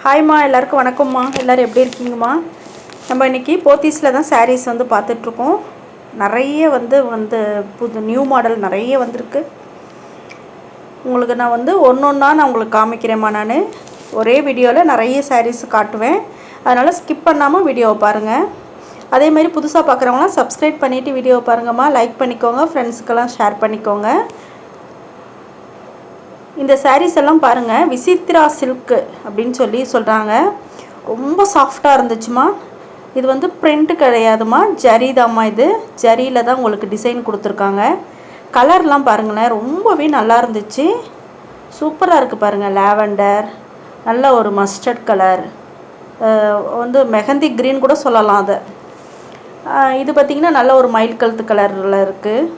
ஹாய்மா, எல்லாருக்கும் வணக்கம்மா. எல்லோரும் எப்படி இருக்கீங்கம்மா? நம்ம இன்றைக்கி போத்தீஸில் தான் சாரீஸ் வந்து பார்த்துட்ருக்கோம். நிறைய வந்து புது நியூ மாடல் நிறைய வந்திருக்கு. உங்களுக்கு நான் வந்து ஒன்றா நான் உங்களுக்கு காமிக்கிறேம்மா. நான் ஒரே வீடியோவில் நிறைய சாரீஸ் காட்டுவேன். அதனால் ஸ்கிப் பண்ணாமல் வீடியோவை பாருங்கள். அதேமாதிரி புதுசாக பார்க்குறவங்களாம் சப்ஸ்கிரைப் பண்ணிவிட்டு வீடியோவை பாருங்கம்மா. லைக் பண்ணிக்கோங்க, ஃப்ரெண்ட்ஸுக்கெல்லாம் ஷேர் பண்ணிக்கோங்க. இந்த சாரீஸ் எல்லாம் பாருங்கள், விசித்ரா சில்க்கு அப்படின்னு சொல்கிறாங்க. ரொம்ப சாஃப்டாக இருந்துச்சுமா. இது வந்து பிரிண்ட் கிடையாதுமா, ஜரி தாம்மா. இது ஜரியில் தான் உங்களுக்கு டிசைன் கொடுத்துருக்காங்க. கலர்லாம் பாருங்களேன், ரொம்பவே நல்லா இருந்துச்சு. சூப்பராக இருக்குது பாருங்கள். லாவெண்டர், நல்ல ஒரு மஸ்டர்ட் கலர், வந்து மெஹந்தி க்ரீன் கூட சொல்லலாம் அதை. இது பார்த்திங்கன்னா நல்ல ஒரு மயில் கழுத்து கலரில் இருக்குது.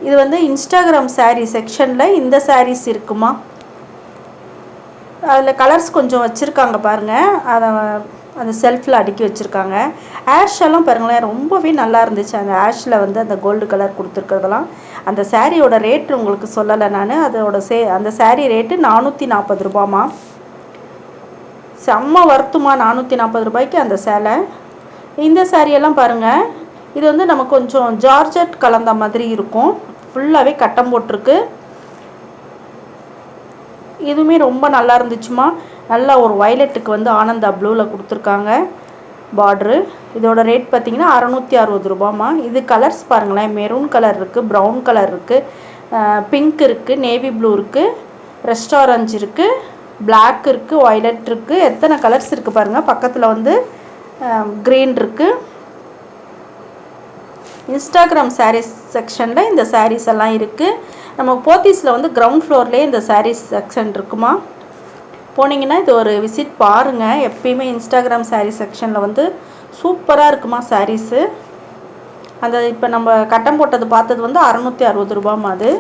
இது வந்து இன்ஸ்டாகிராம் சாரீ செக்ஷனில் இந்த சாரீஸ் இருக்குமா. அதில் கலர்ஸ் கொஞ்சம் வச்சுருக்காங்க பாருங்கள். அதை அந்த செல்ஃபில் அடுக்கி வச்சுருக்காங்க. ஆஷ் எல்லாம் பாருங்களேன், ரொம்பவே நல்லா இருந்துச்சு. அந்த ஆஷில் வந்து அந்த கோல்டு கலர் கொடுத்துருக்கிறதெல்லாம். அந்த சாரியோட ரேட்டு உங்களுக்கு சொல்லலை நான். அந்த சாரீ ரேட்டு 440 ரூபாமா. செம்ம வருத்துமா, 440 ரூபாய்க்கு அந்த சேலை. இந்த சாரியெல்லாம் பாருங்கள், இது வந்து நம்ம கொஞ்சம் ஜார்ஜெட் கலந்த மாதிரி இருக்கும். ஃபுல்லாகவே கட்டம் போட்டிருக்கு. இதுவுமே ரொம்ப நல்லா இருந்துச்சுமா. நல்லா ஒரு வயலட்டுக்கு வந்து ஆனந்தா ப்ளூவில் கொடுத்துருக்காங்க பார்ட்ரு. இதோட ரேட் பார்த்திங்கன்னா 660 ரூபாமா. இது கலர்ஸ் பாருங்களேன், மெரூன் கலர் இருக்குது, ப்ரௌன் கலர் இருக்குது, பிங்க் இருக்குது, நேவி ப்ளூ இருக்குது, ரெஸ்ட் ஆரஞ்சு இருக்குது, பிளாக் இருக்குது, வயலட் இருக்குது. எத்தனை கலர்ஸ் இருக்குது பாருங்கள். பக்கத்தில் வந்து க்ரீன் இருக்குது. இன்ஸ்டாகிராம் சாரீஸ் செக்ஷனில் இந்த சாரீஸ் எல்லாம் இருக்குது. நம்ம போத்தீஸில் வந்து கிரவுண்ட் ஃப்ளோர்லேயே இந்த சாரீஸ் செக்ஷன் இருக்குமா. போனீங்கன்னா இது ஒரு விசிட் பாருங்கள். எப்பயுமே இன்ஸ்டாகிராம் சாரீஸ் செக்ஷனில் வந்து சூப்பராக இருக்குமா சாரீஸு. அந்த இப்போ நம்ம கட்டம் போட்டது பார்த்தது வந்து 660 ரூபாமா. அது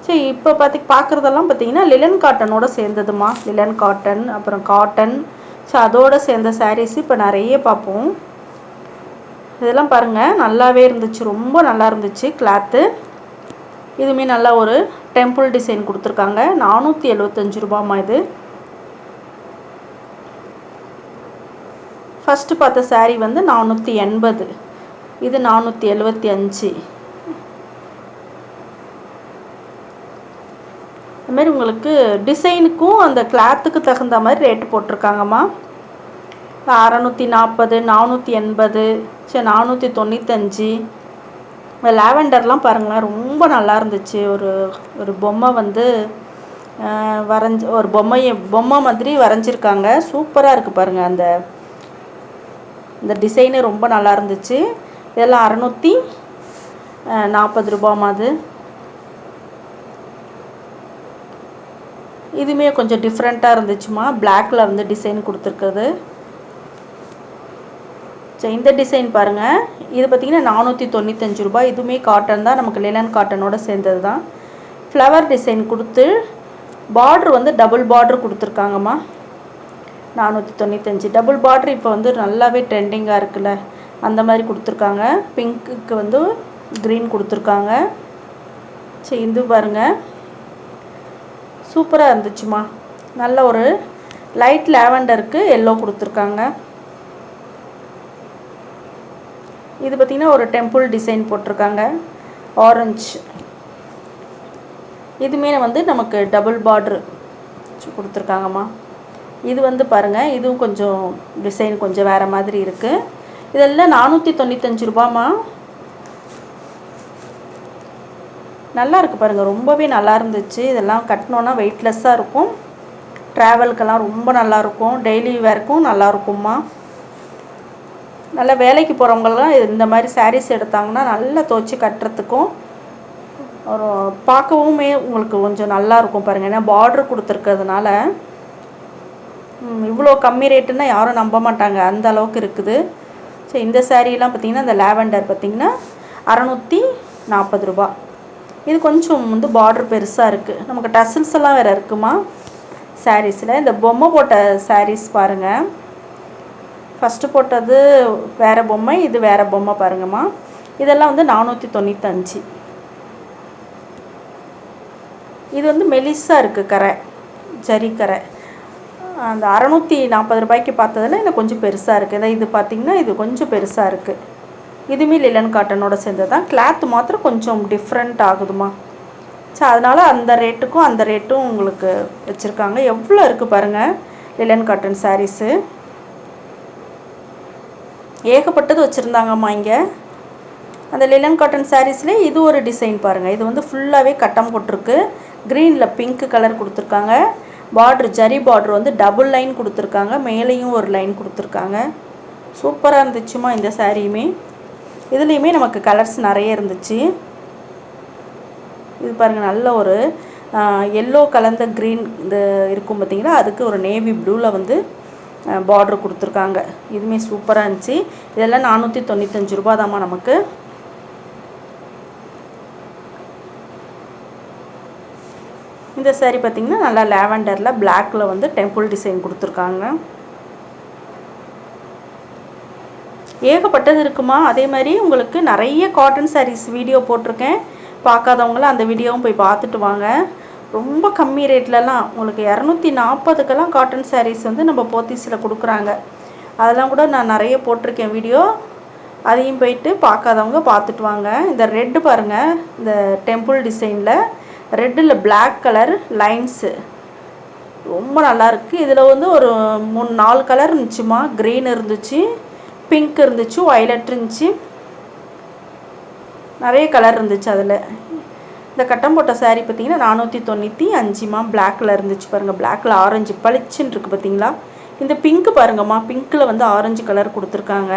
சரி. இப்போ பார்க்குறதெல்லாம் பார்த்திங்கன்னா லிலன் காட்டனோட சேர்ந்ததுமா. லிலன் காட்டன், அப்புறம் காட்டன், ஸோ அதோடு சேர்ந்த சாரீஸ் இப்போ நிறைய பார்ப்போம். இதெல்லாம் பாருங்கள், நல்லாவே இருந்துச்சு, ரொம்ப நல்லா இருந்துச்சு கிளாத்து. இதுவுமே நல்லா ஒரு டெம்பிள் டிசைன் கொடுத்துருக்காங்க. 475 ரூபாமா. இது ஃபஸ்ட்டு பார்த்த சாரீ வந்து 480, இது 475. அதுமாரி உங்களுக்கு டிசைனுக்கும் அந்த கிளாத்துக்கு தகுந்த மாதிரி ரேட்டு போட்டிருக்காங்கம்மா. 640, 480, சரி 495. இந்த லாவெண்டர்லாம் பாருங்களேன், ரொம்ப நல்லா இருந்துச்சு. ஒரு பொம்மை வந்து ஒரு பொம்மை மாதிரி வரைஞ்சிருக்காங்க. சூப்பராக இருக்குது பாருங்கள். இந்த டிசைனு ரொம்ப நல்லா இருந்துச்சு. இதெல்லாம் 640 ரூபாமா. அது இதுவுமே கொஞ்சம் டிஃப்ரெண்ட்டாக இருந்துச்சுமா. பிளாக்கில் வந்து டிசைன் கொடுத்துருக்குது. சரி, இந்த டிசைன் பாருங்கள். இது பார்த்திங்கன்னா 495 ரூபாய். இதுவுமே காட்டன் தான், நமக்கு லிலன் காட்டனோட சேர்ந்தது தான். ஃப்ளவர் டிசைன் கொடுத்து பார்ட்ரு வந்து டபுள் பார்ட்ரு கொடுத்துருக்காங்கம்மா. 495 டபுள் பார்ட்ரு இப்போ வந்து நல்லாவே ட்ரெண்டிங்காக இருக்குல்ல, அந்த மாதிரி கொடுத்துருக்காங்க. பிங்க்குக்கு வந்து க்ரீன் கொடுத்துருக்காங்க. சரி, இது பாருங்கள், சூப்பராக இருந்துச்சுமா. நல்ல ஒரு லைட் லாவெண்டருக்கு எல்லோ கொடுத்துருக்காங்க. இது பார்த்திங்கன்னா ஒரு டெம்பிள் டிசைன் போட்டிருக்காங்க, ஆரஞ்சு. இதுவுமே வந்து நமக்கு டபுள் பார்ட்ரு கொடுத்துருக்காங்கம்மா. இது வந்து பாருங்கள், இதுவும் கொஞ்சம் டிசைன் கொஞ்சம் வேறு மாதிரி இருக்குது. இதெல்லாம் 495 ரூபாமா. நல்லா இருக்குது பாருங்கள், ரொம்பவே நல்லா இருந்துச்சு. இதெல்லாம் கட்டினோன்னா வெயிட்லெஸ்ஸாக இருக்கும். ட்ராவலுக்கெல்லாம் ரொம்ப நல்லாயிருக்கும். டெய்லி வேர்க்கும் நல்லாயிருக்கும்மா. நல்லா வேலைக்கு போகிறவங்களாம் இந்த மாதிரி சாரீஸ் எடுத்தாங்கன்னா நல்லா துவச்சி கட்டுறதுக்கும் ஒரு பார்க்கவுமே உங்களுக்கு கொஞ்சம் நல்லாயிருக்கும் பாருங்கள். ஏன்னா பார்ட்ரு கொடுத்துருக்கிறதுனால இவ்வளோ கம்மி ரேட்டுன்னா யாரும் நம்ப மாட்டாங்க, அந்த அளவுக்கு இருக்குது. ஸோ இந்த சாரீலாம் பார்த்திங்கன்னா இந்த லாவெண்டர் பார்த்திங்கன்னா 640 ரூபா. இது கொஞ்சம் வந்து பார்ட்ரு பெருசாக இருக்குது. நமக்கு டசில்ஸ் எல்லாம் வேறு இருக்குமா சாரீஸில். இந்த பொம்மை போட்ட சாரீஸ் பாருங்கள். ஃபஸ்ட்டு போட்டது வேறு பொம்மை, இது வேறு பொம்மை பாருங்கம்மா. இதெல்லாம் வந்து 495. இது வந்து மெலிசாக இருக்குது கரை. ஜரிக்கரை. அந்த 640 ரூபாய்க்கு பார்த்ததில் இது கொஞ்சம் பெருசாக இருக்குது. இது பார்த்திங்கன்னா இது கொஞ்சம் பெருசாக இருக்குது. இதுவுமே லிலன் காட்டனோட சேர்ந்தது தான். கிளாத் மாத்திரம் கொஞ்சம் டிஃப்ரெண்ட் ஆகுதுமா. ஸோ அதனால் அந்த ரேட்டுக்கும் அந்த ரேட்டும் உங்களுக்கு வச்சுருக்காங்க. எவ்வளோ இருக்குது பாருங்கள் லிலன் காட்டன் சாரீஸு. ஏகப்பட்டது வச்சுருந்தாங்கம்மா இங்கே. அந்த லிலன் காட்டன் சாரீஸ்லேயே இது ஒரு டிசைன் பாருங்கள். இது வந்து ஃபுல்லாகவே கட்டம் போட்டிருக்கு. க்ரீனில் பிங்க் கலர் கொடுத்துருக்காங்க. பார்ட்ரு ஜரி பார்ட்ரு வந்து டபுள் லைன் கொடுத்துருக்காங்க. மேலேயும் ஒரு லைன் கொடுத்துருக்காங்க. சூப்பராக இருந்துச்சுமா இந்த சாரியுமே. இதுலேயுமே நமக்கு கலர்ஸ் நிறைய இருந்துச்சு. இது பாருங்கள் நல்ல ஒரு எல்லோ கலந்த க்ரீன் இது இருக்கும் பார்த்திங்களா, அதுக்கு ஒரு நேவி ப்ளூவில் வந்து பார்ட்ரு கொடுத்துருக்காங்க. இதுவுமே சூப்பராக இருந்துச்சு. இதெல்லாம் 495 ரூபா தாம்மா நமக்கு. இந்த சாரீ பார்த்திங்கன்னா நல்லா லாவெண்டரில் பிளாக்கில் வந்து டெம்பிள் டிசைன் கொடுத்துருக்காங்க. ஏகப்பட்டது இருக்குமா. அதே மாதிரி உங்களுக்கு நிறைய காட்டன் சாரீஸ் வீடியோ போட்டிருக்கேன். பார்க்காதவங்களாம் அந்த வீடியோவும் போய் பார்த்துட்டு வாங்க. ரொம்ப கம்மி ரேட்லலாம் உங்களுக்கு 240க்கெல்லாம் காட்டன் சாரீஸ் வந்து நம்ம போத்தீஸில் கொடுக்குறாங்க. அதெல்லாம் கூட நான் நிறைய போட்டிருக்கேன் வீடியோ. அதையும் போயிட்டு பார்க்காதவங்க பார்த்துட்டு வாங்க. இந்த ரெட்டு பாருங்கள், இந்த டெம்பிள் டிசைனில் ரெட்டில் பிளாக் கலர் லைன்ஸு ரொம்ப நல்லாயிருக்கு. இதில் வந்து ஒரு 3-4 கலர் இருந்துச்சுமா. க்ரீன் இருந்துச்சு, பிங்க் இருந்துச்சு, வயலட் இருந்துச்சு, நிறைய கலர் இருந்துச்சு. அதில் இந்த கட்டம் போட்ட சாரீ பார்த்திங்கன்னா 495மா. பிளாக்கில் இருந்துச்சு பாருங்கள். பிளாக்கில் ஆரஞ்சு பளிச்சுன்னு இருக்குது பார்த்திங்களா. இந்த பிங்க்கு பாருங்கம்மா, பிங்க்கில் வந்து ஆரஞ்சு கலர் கொடுத்துருக்காங்க.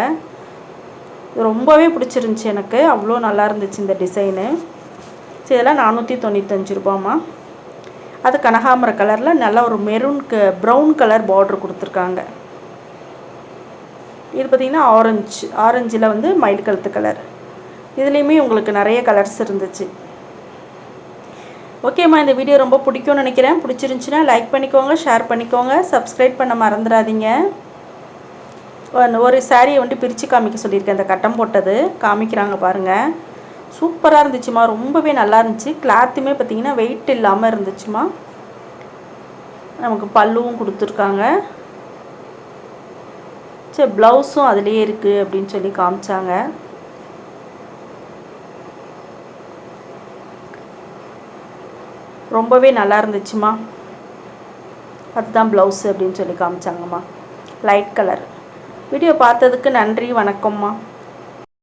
ரொம்பவே பிடிச்சிருந்துச்சி எனக்கு. அவ்வளோ நல்லா இருந்துச்சு இந்த டிசைனு. சரி, இதெல்லாம் 495 ரூபாம்மா. அது கனகாமர கலரில் நல்லா ஒரு மெரூனுக்கு ப்ரௌன் கலர் பார்ட்ரு கொடுத்துருக்காங்க. இது பார்த்திங்கன்னா ஆரஞ்சில் வந்து மயில் கழுத்து கலர். இதுலேயுமே உங்களுக்கு நிறைய கலர்ஸ் இருந்துச்சு. ஓகேம்மா, இந்த வீடியோ ரொம்ப பிடிக்கும்னு நினைக்கிறேன். பிடிச்சிருந்துச்சின்னா லைக் பண்ணிக்கோங்க, ஷேர் பண்ணிக்கோங்க, சப்ஸ்கிரைப் பண்ண மறந்துடாதீங்க. ஒரு சாரியை வந்து பிரித்து காமிக்க சொல்லியிருக்கேன். இந்த கட்டம் போட்டது காமிக்கிறாங்க பாருங்கள். சூப்பராக இருந்துச்சுமா. ரொம்பவே நல்லா இருந்துச்சு. கிளாத்துமே பார்த்திங்கன்னா வெயிட் இல்லாமல் இருந்துச்சுமா. நமக்கு பல்லுவும் கொடுத்துருக்காங்க. சரி, ப்ளவுஸும் அதுலேயே இருக்குது அப்படின்னு சொல்லி காமிச்சாங்க. ரொம்பவே நல்லா இருந்துச்சுமா. அதுதான் ப்ளவுஸு அப்படின்னு சொல்லி காமிச்சாங்கம்மா. Light colour. வீடியோ பார்த்ததுக்கு நன்றி, வணக்கம்மா.